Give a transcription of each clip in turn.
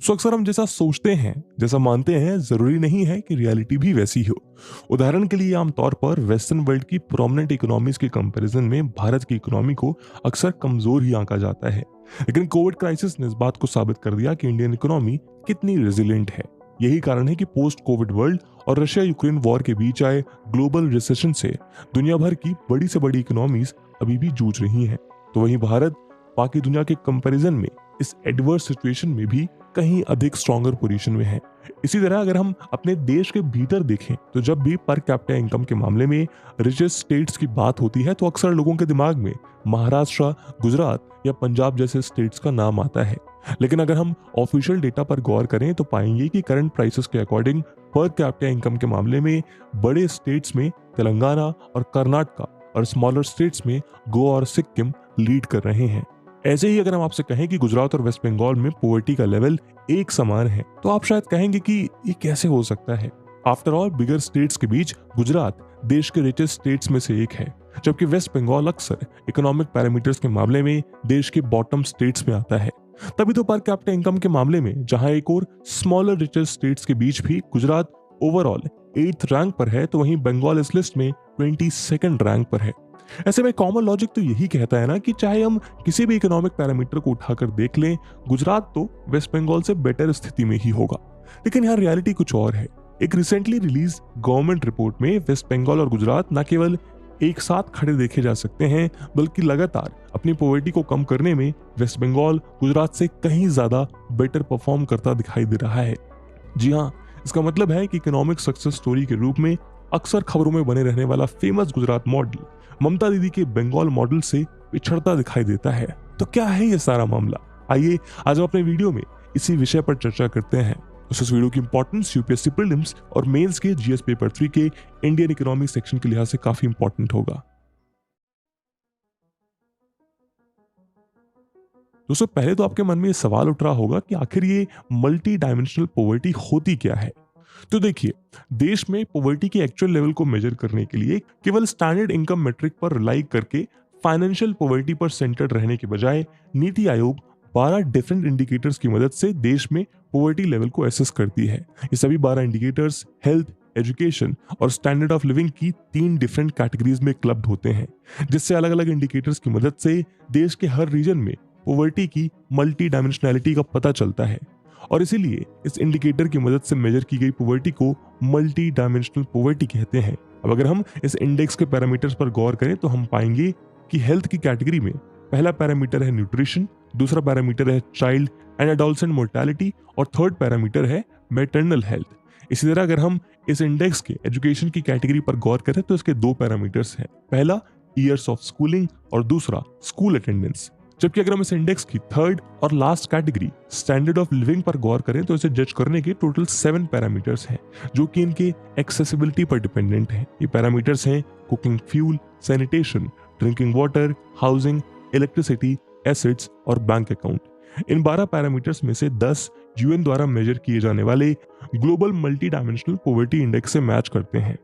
सो अक्सर हम जैसा सोचते हैं, जैसा मानते हैं, जरूरी नहीं है कि रियलिटी भी वैसी हो। उदाहरण के लिए आमतौर पर वेस्टर्न वर्ल्ड की प्रोमिनेंट इकोनॉमीज के कंपैरिजन में भारत की इकोनॉमी को अक्सर कमजोर ही आंका जाता है। लेकिन कोविड क्राइसिस ने इस बात को साबित कर दिया कि इंडियन इकोनॉमी कितनी रेजिलिएंट है। यही कारण है कि पोस्ट कोविड वर्ल्ड और रशिया यूक्रेन वॉर के बीच आए ग्लोबल रिसेशन से दुनिया भर की बड़ी से बड़ी इकोनॉमीज अभी भी जूझ रही हैं। तो वहीं भारत बाकी दुनिया के कंपैरिजन में इस एडवर्स सिचुएशन में भी कहीं अधिक स्ट्रॉन्गर पोजीशन में है। इसी तरह अगर हम अपने देश के भीतर देखें तो जब भी पर कैपिटा इनकम के मामले में रिचेस्ट स्टेट्स की बात होती है तो अक्सर लोगों के दिमाग में महाराष्ट्र, गुजरात या पंजाब जैसे स्टेट्स का नाम आता है। लेकिन अगर हम ऑफिशियल डेटा पर गौर करें तो पाएंगे कि करंट प्राइसेस के अकॉर्डिंग पर कैपिटा इनकम के मामले में बड़े स्टेट्स में तेलंगाना और कर्नाटका और स्मॉलर स्टेट्स में गोवा और सिक्किम लीड कर रहे हैं। ऐसे ही अगर हम आपसे कहें कि गुजरात और वेस्ट बंगाल में पॉवर्टी का लेवल एक समान है तो आप शायद कहेंगे कि ये कैसे हो सकता है। आफ्टर ऑल बिगर स्टेट्स के बीच गुजरात देश के रिचेस्ट स्टेट्स में से एक है, जबकि वेस्ट बंगाल अक्सर इकोनॉमिक पैरामीटर्स के मामले में देश के बॉटम स्टेट्स में आता है। तभी तो पर कैपिटा इनकम के मामले में जहां एक और स्मॉलर रिचेस्ट स्टेट्स के बीच भी गुजरात ओवरऑल 8th रैंक पर है तो वहीं बंगाल इस लिस्ट में 22nd रैंक पर है। ऐसे में कॉमन लॉजिक तो यही कहता है ना कि चाहे हम किसी भी इकोनॉमिक पैरामीटर को उठाकर देख लें, गुजरात तो वेस्ट बंगाल से बेटर स्थिति में ही होगा। लेकिन यहाँ रियलिटी कुछ और है। एक रिसेंटली रिलीज गवर्नमेंट रिपोर्ट में वेस्ट बंगाल और गुजरात न केवल एक साथ खड़े देखे जा सकते हैं बल्कि लगातार अपनी पॉवर्टी को कम करने में वेस्ट बंगाल गुजरात से कहीं ज्यादा बेटर परफॉर्म करता दिखाई दे रहा है। जी हाँ, इसका मतलब है कि इकोनॉमिक सक्सेस स्टोरी के रूप में अक्सर खबरों में बने रहने वाला फेमस गुजरात मॉडल ममता दीदी के बंगाल मॉडल से पिछड़ता दिखाई देता है। तो क्या है ये सारा मामला? आइए आज हम अपने वीडियो में इसी विषय पर चर्चा करते हैं। इस वीडियो की इंपॉर्टेंस यूपीएससी प्रीलिम्स और मेंस के जीएस पेपर 3 के इंडियन इकोनॉमिक सेक्शन के लिहाज से काफी इंपॉर्टेंट होगा। दोस्तों, पहले तो आपके मन में ये सवाल उठ रहा होगा कि आखिर ये मल्टी डायमेंशनल पॉवर्टी होती क्या है। तो देखिए, देश में पॉवर्टी के एक्चुअल लेवल को मेजर करने के लिए केवल स्टैंडर्ड इनकम मेट्रिक पर रिलाई करके फाइनेंशियल पॉवर्टी पर सेंटर्ड रहने के बजाय नीति आयोग 12 डिफरेंट इंडिकेटर्स की मदद से देश में पॉवर्टी लेवल को एसेस करती है। ये सभी 12 इंडिकेटर्स हेल्थ, एजुकेशन और स्टैंडर्ड ऑफ लिविंग की 3 डिफरेंट कैटेगरीज में क्लब्ड होते हैं, जिससे अलग अलग इंडिकेटर्स की मदद से देश के हर रीजन में पॉवर्टी की मल्टी डायमेंशनैलिटी का पता चलता है। और इसीलिए इस इंडिकेटर की मदद से मेजर की गई पॉवर्टी को मल्टी डायमेंशनल पॉवर्टी कहते हैं। अब अगर हम इस इंडेक्स के पैरामीटर्स पर गौर करें तो हम पाएंगे कि हेल्थ की कैटेगरी में पहला पैरामीटर है न्यूट्रिशन, दूसरा पैरामीटर है चाइल्ड एंड एडोलसेंट मोर्टेलिटी और थर्ड पैरामीटर है मैटरनल हेल्थ। इसी तरह अगर हम इस इंडेक्स के एजुकेशन की कैटेगरी पर गौर करें तो इसके 2 पैरामीटर्स हैं, पहला ईयर्स ऑफ स्कूलिंग और दूसरा स्कूल अटेंडेंस। जबकि अगर हम इस इंडेक्स की थर्ड और last category standard of living पर गौर करें तो इसे जज करने के टोटल 7 पैरामीटर्स हैं, जो कि इनके एक्सेसिबिलिटी पर डिपेंडेंट हैं। ये पैरामीटर्स हैं cooking fuel, sanitation, drinking water, housing, electricity, assets और बैंक अकाउंट। इन 12 पैरामीटर्स में से 10 यूएन द्वारा मेजर किए जाने वाले global multi dimensional poverty index से मैच करते हैं।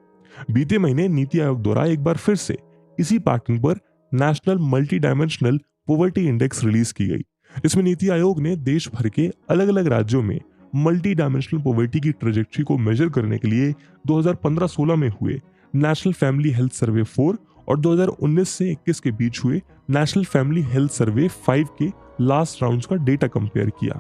बीते महीने नीति आयोग द्वारा एक बार फिर से इसी पैटर्न पर national multi dimensional poverty index release की गई। इसमें नीति आयोग ने देश भर के अलग अलग राज्यों में मल्टी डायमेंशनल पॉवर्टी की ट्रेजेक्टरी को मेजर करने के लिए 2015-16 में हुए नेशनल फैमिली हेल्थ सर्वे 4 और 2019 से 21 के बीच हुए नेशनल फैमिली हेल्थ सर्वे 5 के लास्ट राउंड्स का डेटा कंपेयर किया।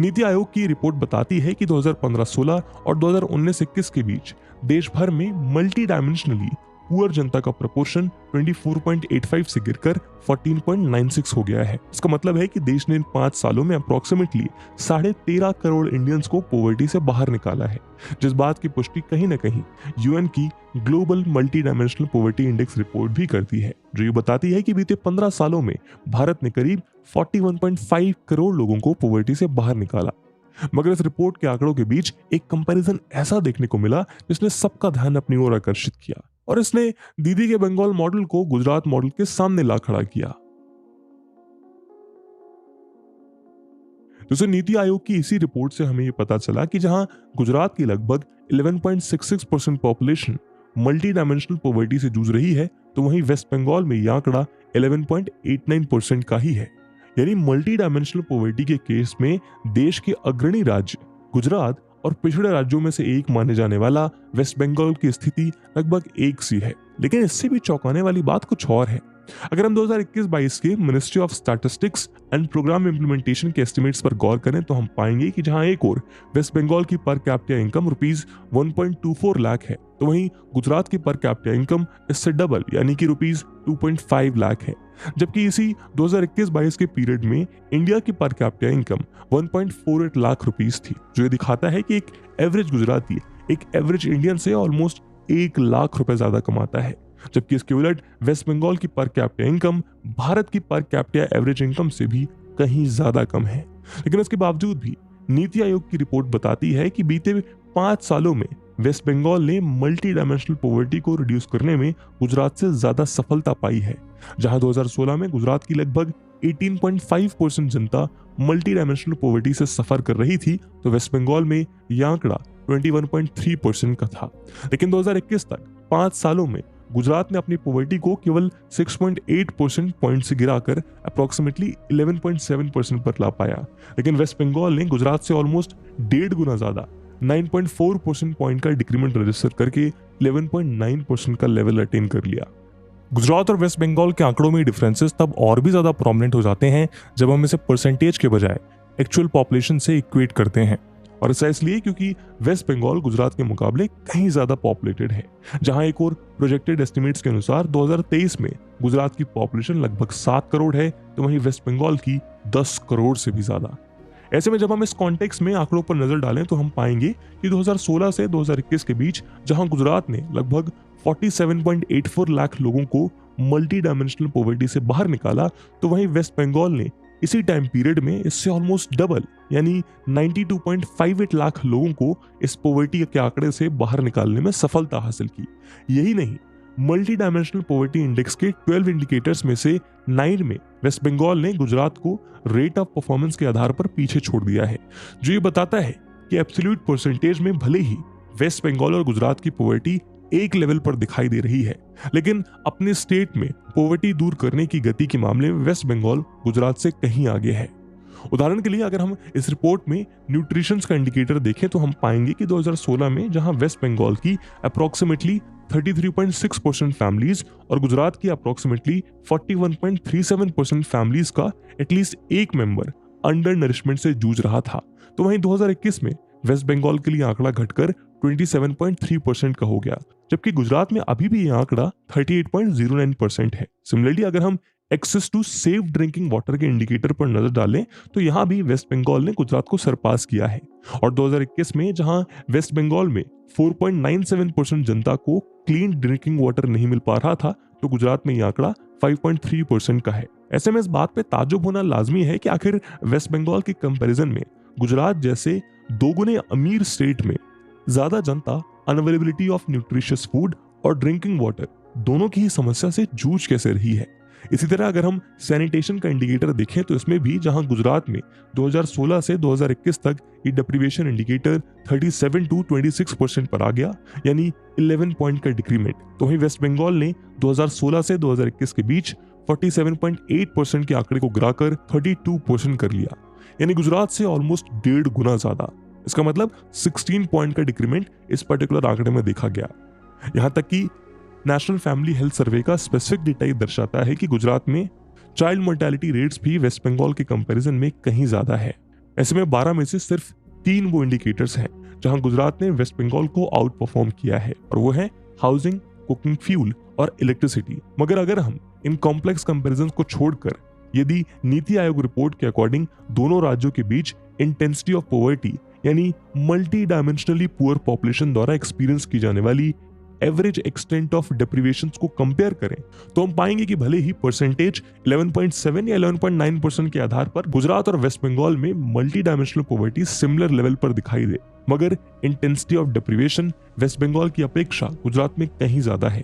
नीति आयोग की रिपोर्ट बताती है कि 2015-16 और 2019-21 के बीच देश भर में मल्टी डायमेंशनली पुअर जनता का प्रोपोर्शन 24.85 से गिरकर 14.96 हो गया है। इसका मतलब है कि देश ने इन 5 सालों में अप्रोक्सीमेटली 13.5 करोड़ इंडियंस को पॉवर्टी से बाहर निकाला है, जिस बात की पुष्टि कहीं न कहीं यूएन की global multi dimensional poverty index report भी करती है, जो ये बताती है कि बीते 15 सालों में भारत ने करीब 41.5 करोड़ लोगों को पॉवर्टी से बाहर निकाला। मगर इस रिपोर्ट के आंकड़ों के बीच एक कंपैरिजन ऐसा देखने को मिला जिसने सबका ध्यान अपनी ओर आकर्षित किया और इसने दीदी के बंगाल मॉडल को गुजरात मॉडल के सामने ला खड़ा किया। दोस्तों, नीति आयोग की इसी रिपोर्ट से हमें ये पता चला कि जहां गुजरात की लगभग 11.66% पॉपुलेशन मल्टी डायमेंशनल पॉवर्टी से जूझ रही है, तो वहीं वेस्ट बंगाल में यह आंकड़ा 11.89% का ही है। यानी मल्टी डायमेंशनल पॉवर्टी के केस में देश के अग्रणी राज्य गुजरात और पिछड़े राज्यों में से एक माने जाने वाला वेस्ट बंगाल की स्थिति लगभग एक सी है। लेकिन इससे भी चौंकाने वाली बात कुछ और है। अगर हम 2021-22 के ministry of statistics and programme implementation के एस्टिमेट्स पर गौर करें तो हम पाएंगे कि जहां एक और वेस्ट बंगाल की per capita income rupees 1.24 lakh है, तो वहीं गुजरात की पर कैपिटा इनकम इससे डबल यानी कि रुपीज 2.5 लाख है। जबकि इसी 2021-22 के पीरियड में इंडिया की per capita income 1.48 lakh rupees थी, जो ये दिखाता है कि एक एवरेज गुजराती एक एवरेज इंडियन से ऑलमोस्ट 1 लाख रुपए ज्यादा कमाता है। जबकि इसके उलट वेस्ट बंगाल की पर कैपिटा इनकम भारत की पर कैपिटा एवरेज इनकम से भी कहीं ज्यादा कम है। लेकिन इसके बावजूद भी नीति आयोग की रिपोर्ट बताती है कि बीते 5 सालों में वेस्ट बंगाल ने मल्टी डायमेंशनल पॉवर्टी को रिड्यूस करने में गुजरात से ज्यादा सफलता पाई है। जहां 2016 में गुजरात की लगभग 18.5% जनता मल्टी डायमेंशनल पॉवर्टी से सफर कर रही थी, तो वेस्ट बंगाल में यह आंकड़ा 21.3% का था। लेकिन 2021 तक 5 सालों में गुजरात ने अपनी पॉवर्टी को केवल 6.8% पॉइंट से गिराकर अप्रोक्सीमेटली 11.7% पर ला पाया। लेकिन वेस्ट बंगाल ने गुजरात से ऑलमोस्ट 1.5 गुना ज्यादा 9.4% पॉइंट का डिक्रीमेंट रजिस्टर करके 11.9% का लेवल अटेन कर लिया। गुजरात और वेस्ट बंगाल के आंकड़ों में डिफरेंसेस तब और भी ज्यादा प्रोमिनेंट हो जाते हैं जब हम इसे परसेंटेज के बजाय एक्चुअल पॉपुलेशन से इक्वेट करते हैं। और ऐसा इसलिए क्योंकि वेस्ट बंगाल गुजरात के मुकाबले कहीं ज्यादा पॉपुलेटेड है। जहां एक और प्रोजेक्टेड एस्टिमेट्स के अनुसार 2023 में गुजरात की पॉपुलेशन लगभग 7 करोड़ है, तो वहीं वेस्ट बंगाल की 10 करोड़ से भी ज्यादा। ऐसे में जब हम इस कॉन्टेक्स्ट में आंकड़ों पर नजर डालें तो हम पाएंगे कि 2016 से 2021 के बीच जहां गुजरात ने लगभग 47.84 लाख लोगों को मल्टी डायमेंशनल पॉवर्टी से बाहर निकाला, तो वहीं वेस्ट बंगाल ने इसी टाइम पीरियड में इससे ऑलमोस्ट डबल यानी 92.58 लाख लोगों को इस पॉवर्टी के आंकड़े से बाहर निकालने में सफलता हासिल की। यही नहीं, मल्टी डायमेंशनल पॉवर्टी इंडेक्स के 12 इंडिकेटर्स में से 9 में वेस्ट बंगाल ने गुजरात को रेट ऑफ परफॉर्मेंस के आधार पर पीछे छोड़ दिया है, जो ये बताता है कि एब्सोल्यूट परसेंटेज में भले ही वेस्ट बंगाल और गुजरात की पॉवर्टी एक लेवल पर दिखाई दे रही है, लेकिन अपने स्टेट में पॉवर्टी दूर करने की गति के मामले में वेस्ट बंगाल गुजरात से कहीं आगे है। उदाहरण के लिए अगर हम इस रिपोर्ट में न्यूट्रिशन का इंडिकेटर देखें तो हम पाएंगे कि 2016 में जहां वेस्ट बंगाल की अप्रोक्सीमेटली 33.6% फैमिलीज और गुजरात की अप्रोक्सीमेटली 41.37% फैमिलीज का एटलीस्ट एक मेंबर अंडर नरिशमेंट से जूझ रहा था, तो वहीं 2021 में वेस्ट बंगाल के लिए आंकड़ा घटकर 27.3% का हो गया, जबकि गुजरात में अभी भी यह आंकड़ा 38.09% है। सिमिलरली अगर हम access to safe drinking water के इंडिकेटर पर नजर डालें तो यहां भी वेस्ट बंगाल ने गुजरात को सरपास किया है। और 2021 में जहां वेस्ट बंगाल में 4.97% जनता को क्लीन ड्रिंकिंग वाटर नहीं मिल पा रहा था, तो गुजरात में यह आंकड़ा 5.3% का है। ऐसे में इस बात पे ताज्जुब होना लाजमी है कि आखिर वेस्ट बंगाल के कंपैरिजन में गुजरात जैसे दोगुने अमीर स्टेट में ज्यादा जनता अनअवेलेबिलिटी ऑफ न्यूट्रिशियस फूड और ड्रिंकिंग वाटर दोनों की ही समस्या से जूझ कैसे रही है। इसी तरह अगर हम सैनिटेशन का इंडिकेटर देखें तो इसमें भी जहां गुजरात में 2016 से 2021 तक ये डेप्रीवेशन इंडिकेटर 37 to 26% पर आ गया, यानी 11 पॉइंट का डिक्रीमेंट, तो वहीं वेस्ट बंगाल ने 2016 से 2021 के बीच 47.8% के आंकड़े को गिराकर 32% कर लिया, यानी गुजरात से ऑलमोस्ट 1.5 गुना ज्यादा। इसका मतलब 16 पॉइंट का डिक्रीमेंट इस पर्टिकुलर आंकड़े में देखा गया। यहां तक कि नेशनल फैमिली हेल्थ सर्वे का स्पेसिफिक डेटा दर्शाता है कि गुजरात में चाइल्ड मोर्टेलिटी रेट्स भी वेस्ट बंगाल के कंपैरिजन में कहीं ज्यादा है। ऐसे में 12 में से सिर्फ 3 वो इंडिकेटर्स हैं जहां गुजरात ने वेस्ट बंगाल को आउट परफॉर्म किया है, और वो है हाउसिंग, कुकिंग फ्यूल और इलेक्ट्रिसिटी। मगर अगर हम इन कॉम्प्लेक्स कंपैरिजन को छोड़कर यदि नीति आयोग रिपोर्ट के अकॉर्डिंग दोनों राज्यों के बीच इंटेंसिटी ऑफ पॉवर्टी यानी मल्टी डायमेंशनली पुअर पॉपुलेशन द्वारा एक्सपीरियंस की जाने वाली एवरेज एक्सटेंट ऑफ डेप्रीवेशन को कंपेयर करें तो हम पाएंगे कि भले ही परसेंटेज 11.7 या 11.9% के आधार पर गुजरात और वेस्ट बंगाल में multi dimensional poverty similar level पर दिखाई दे, मगर intensity of deprivation West Bengal की अपेक्षा गुजरात में कहीं ज्यादा है।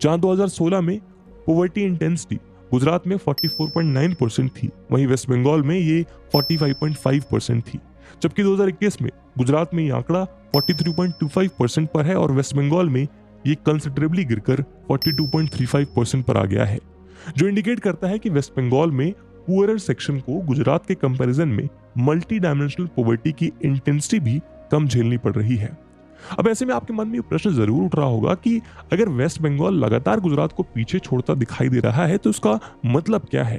जहां 2016 में पॉवर्टी इंटेंसिटी गुजरात में 44.9% थी, वहीं वेस्ट बंगाल में ये 45.5% थी, जबकि 2021 में गुजरात में ये आंकड़ा 43.25% पर है और वेस्ट बंगाल में ये कंसिडरेबली गिरकर 42.35% पर आ गया है, जो इंडिकेट करता है कि वेस्ट बंगाल में पुअरर सेक्शन को गुजरात के कंपैरिजन में मल्टी डायमेंशनल पॉवर्टी की इंटेंसिटी भी कम झेलनी पड़ रही है। अब ऐसे में आपके मन में ये प्रश्न जरूर उठ रहा होगा कि अगर वेस्ट बंगाल लगातार गुजरात को पीछे छोड़ता दिखाई दे रहा है तो इसका मतलब क्या है?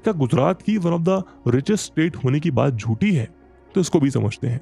क्या गुजरात की one of the richest state होने की बात झूठी है? तो इसको भी समझते हैं।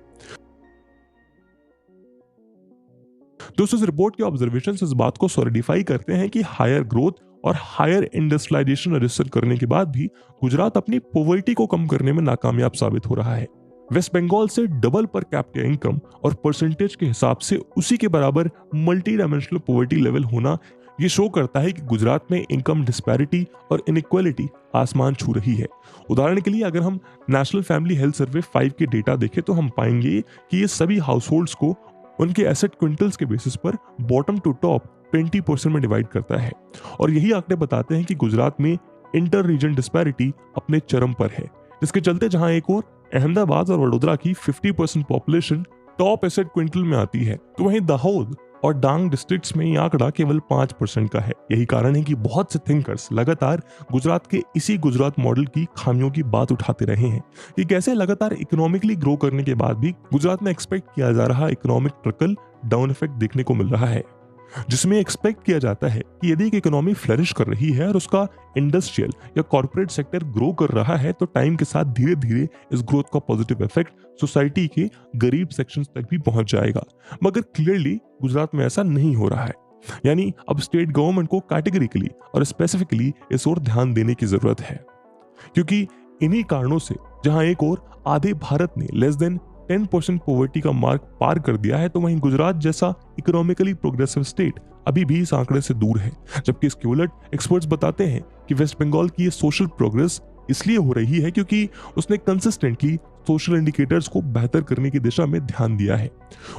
दोस्तों, इस रिपोर्ट के ऑब्जर्वेशंस इस बात को सॉलिडिफाई करते हैं कि हायर ग्रोथ और हायर इंडस्ट्रियलाइजेशन रजिस्टर करने के बाद भी गुजरात अपनी पॉवर्टी को कम करने में नाकामयाब साबित हो रहा है। वेस्ट बंगाल से डबल पर कैपिटा इनकम और परसेंटेज के हिसाब से उसी के बराबर मल्टी डायमेंशनल पॉवर्टी लेवल होना ये शो करता है कि गुजरात में इनकम डिस्पैरिटी और इनइक्वालिटी आसमान छू रही है। उदाहरण के लिए अगर हम नेशनल फैमिली हेल्थ सर्वे 5 के डेटा देखें तो हम पाएंगे कि ये सभी हाउसहोल्ड्स को उनके एसेट क्विंटल्स के बेसिस पर बॉटम टू टॉप 20% में डिवाइड करता है। और यही आंकड़े बताते हैं कि गुजरात में इंटर रीजन डिस्पैरिटी अपने चरम पर है, जिसके चलते जहां एक और अहमदाबाद और वडोदरा की 50% पॉपुलेशन टॉप एसेट क्विंटल में आती है, तो वहीं दाहोद और डांग डिस्ट्रिक्ट्स में ये आंकड़ा केवल 5% का है। यही कारण है कि बहुत से थिंकर्स लगातार गुजरात के इसी गुजरात मॉडल की खामियों की बात उठाते रहे हैं कि कैसे लगातार इकोनॉमिकली ग्रो करने के बाद भी गुजरात में एक्सपेक्ट किया जा रहा इकोनॉमिक ट्रिकल डाउन इफेक्ट देखने को मिल रहा है, जिसमें एक्सपेक्ट किया जाता है कि यदि एक इकोनॉमी फ्लरिश कर रही है और उसका इंडस्ट्रियल या कॉर्पोरेट सेक्टर ग्रो कर रहा है तो टाइम के साथ धीरे धीरे इस ग्रोथ का पॉजिटिव इफेक्ट सोसाइटी के गरीब सेक्शंस तक भी पहुंच जाएगा। मगर क्लियरली गुजरात में ऐसा नहीं हो रहा है। यानी अब स्टेट गवर्नमेंट को कैटेगरिकली और स्पेसिफिकली इस ओर ध्यान देने की जरूरत है, क्योंकि इन्हीं कारणों से जहां एक और आधे भारत ने लेस देन 10% पॉवर्टी का मार्क पार कर दिया है, तो वहीं गुजरात जैसा इकोनॉमिकली प्रोग्रेसिव स्टेट अभी भी इस आंकड़े से दूर है। जबकि इसके उलट एक्सपर्ट्स बताते हैं कि वेस्ट बंगाल की ये सोशल प्रोग्रेस इसलिए हो रही है क्योंकि उसने कंसिस्टेंटली सोशल इंडिकेटर्स को बेहतर करने की दिशा में ध्यान दिया है।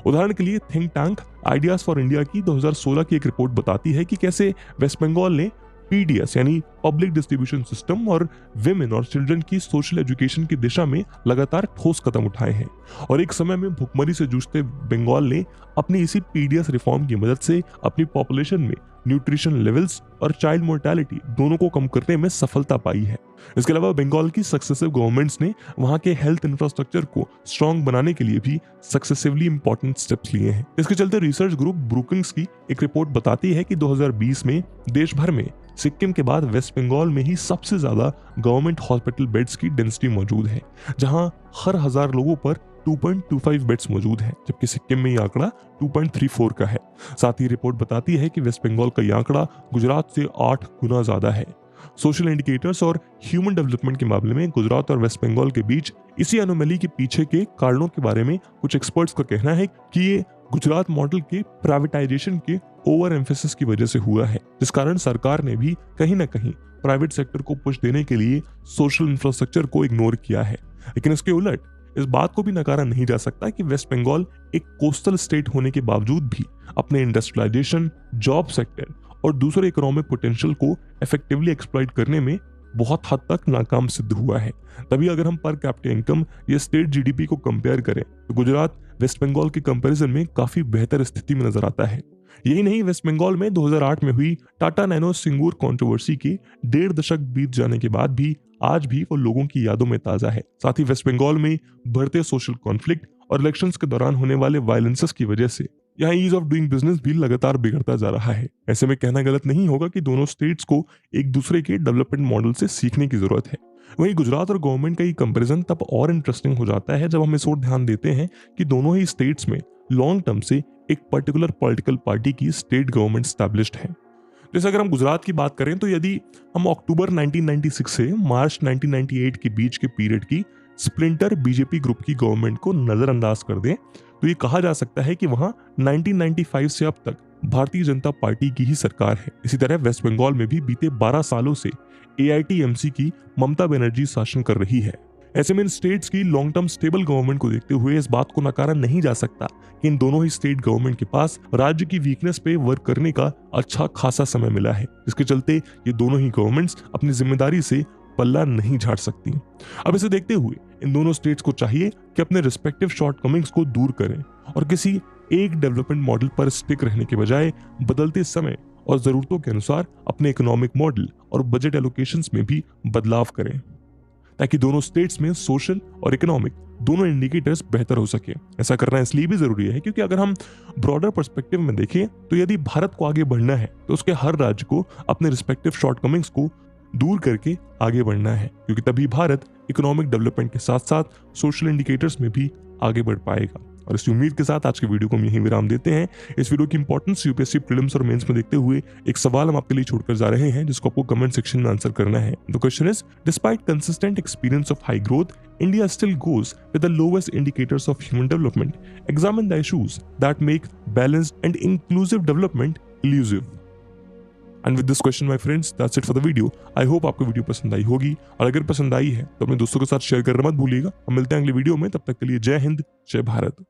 उदाहरण के लिए think tank ideas for India की 2016 की एक रिपोर्ट बताती है कि कैसे वेस्ट बंगाल ने पीडीएस यानी पब्लिक डिस्ट्रीब्यूशन सिस्टम और विमेन और चिल्ड्रन की सोशल एजुकेशन की दिशा में लगातार ठोस कदम उठाए हैं। और एक समय में भुखमरी से जूझते बंगाल ने अपनी इसी पीडीएस रिफॉर्म की मदद से अपनी पॉपुलेशन में न्यूट्रिशन लेवल्स और चाइल्ड मोर्टेलिटी दोनों को कम करने में सफलता पाई है। इसके अलावा बंगाल की सक्सेसिव गवर्नमेंट्स ने वहां के हेल्थ इंफ्रास्ट्रक्चर को स्ट्रॉन्ग बनाने के लिए भी सक्सेसिवली इंपॉर्टेंट स्टेप्स लिए हैं। इसके चलते रिसर्च ग्रुप ब्रुकिंग्स की एक रिपोर्ट बताती है कि 2020 में देश भर में सिक्किम के बाद वेस्ट बंगाल में ही सबसे ज्यादा गवर्नमेंट हॉस्पिटल बेड्स की डेंसिटी मौजूद है, जहां हर 1000 लोगों पर 2.25 बेड्स मौजूद हैं, जबकि सिक्किम में ये आंकड़ा 2.34 का है। साथ ही रिपोर्ट बताती है कि वेस्ट बंगाल का ये आंकड़ा गुजरात से 8 गुना ज्यादा है। सोशल इंडिकेटर्स और ह्यूमन डेवलपमेंट के मामले में गुजरात और वेस्ट बंगाल के बीच इसी अनोमली के पीछे के कारणों के बारे में कुछ एक्सपर्ट्स का कहना है कि ये गुजरात मॉडल के प्राइवेटाइजेशन के ओवर एम्फेसिस की वजह से हुआ है, जिस कारण सरकार ने भी कहीं ना कहीं प्राइवेट सेक्टर को पुश देने के लिए सोशल इंफ्रास्ट्रक्चर को इग्नोर किया है। लेकिन इसके उलट इस बात को भी नकारा नहीं जा सकता कि वेस्ट बंगाल एक कोस्टल स्टेट होने के बावजूद भी अपने इंडस्ट्रियलाइजेशन, जॉब सेक्टर और दूसरे इकोनॉमिक पोटेंशियल को इफेक्टिवली एक्सप्लॉइट करने में बहुत हद तक नाकाम सिद्ध हुआ है। तभी अगर हम पर कैपिटा इनकम या स्टेट जीडीपी को कंपेयर करें तो गुजरात वेस्ट बंगाल के कंपैरिजन में काफी बेहतर स्थिति में नजर आता है। यही नहीं, वेस्ट बंगाल में 2008 में हुई टाटा नैनो सिंगूर कंट्रोवर्सी के 1.5 दशक बीत जाने के बाद भी आज भी वो लोगों की यादों में ताजा है। साथ ही वेस्ट बंगाल में बढ़ते सोशल कॉन्फ्लिक्ट और इलेक्शंस के दौरान होने वाले वायलेंसेस की वजह से यहाँ ईज ऑफ डूइंग बिजनेस भी लगातार बिगड़ता जा रहा है। ऐसे में कहना गलत नहीं होगा कि दोनों स्टेट्स को एक दूसरे के डेवलपमेंट मॉडल से सीखने की जरूरत है। वहीं गुजरात और गवर्नमेंट का ये कंपैरिजन तब और इंटरेस्टिंग हो जाता है जब हम इस ओर ध्यान देते हैं कि दोनों ही स्टेट्स में लॉन्ग टर्म से एक पर्टिकुलर पॉलिटिकल पार्टी की स्टेट गवर्नमेंट स्टैब्लिश्ड है। जैसे अगर हम गुजरात की बात करें तो यदि हम अक्टूबर 1996 से मार्च 1998 के बीच के पीरियड की स्प्लिंटर बीजेपी ग्रुप की गवर्नमेंट को नजरअंदाज कर दें तो ये कहा जा सकता है कि वहां 1995 से अब तक भारतीय जनता पार्टी की ही सरकार है। इसी तरह वेस्ट बंगाल में भी बीते 12 सालों से एआईटीएमसी की ममता बनर्जी शासन कर रही है। ऐसे में इन स्टेट्स की लॉन्ग टर्म स्टेबल गवर्नमेंट को देखते हुए इस बात को नकारा नहीं जा सकता कि इन दोनों ही स्टेट गवर्नमेंट के पास राज्य की वीकनेस पे वर्क करने का अच्छा खासा समय मिला है, जिसके चलते ये दोनों ही गवर्नमेंट्स अपनी जिम्मेदारी से पल्ला नहीं झाड़ सकती। अब इसे देखते हुए इन दोनों स्टेट्स को चाहिए कि अपने रिस्पेक्टिव शॉर्टकमिंग्स को दूर करें और किसी एक डेवलपमेंट मॉडल पर स्टिक रहने के बजाय बदलते समय और जरूरतों के अनुसार अपने इकोनॉमिक मॉडल और बजट एलोकेशंस में भी बदलाव करें। ताकि दोनों स्टेट्स में सोशल और इकोनॉमिक दोनों इंडिकेटर्स बेहतर हो सके। ऐसा करना इसलिए भी जरूरी है क्योंकि अगर हम ब्रॉडर पर्सपेक्टिव में देखें तो यदि भारत को आगे बढ़ना है तो उसके हर राज्य को अपने रिस्पेक्टिव शॉर्टकमिंग्स को दूर करके आगे बढ़ना है, क्योंकि तभी भारत इकोनॉमिक डेवलपमेंट के साथ साथ सोशल इंडिकेटर्स में भी आगे बढ़ पाएगा। और इस उम्मीद के साथ आज के वीडियो को हम यहीं विराम देते हैं। इस वीडियो की इंपॉर्टेंस यूपीएससी प्रीलिम्स और मेंस में देखते हुए एक सवाल हम आपके लिए छोड़कर जा रहे हैं जिसको आपको कमेंट सेक्शन में आंसर करना है। The question is, despite consistent experience of high growth, India still goes with the lowest indicators of human development. Examine the issues that make balanced and inclusive development elusive. And with this question, my friends, that's it for the video. I hope आपको video पसंद आई होगी, और अगर पसंद आई है तो अपने दोस्तों के साथ शेयर करना मत भूलिएगा। हम मिलते हैं अगले वीडियो में, तब तक के लिए जय हिंद, जय भारत।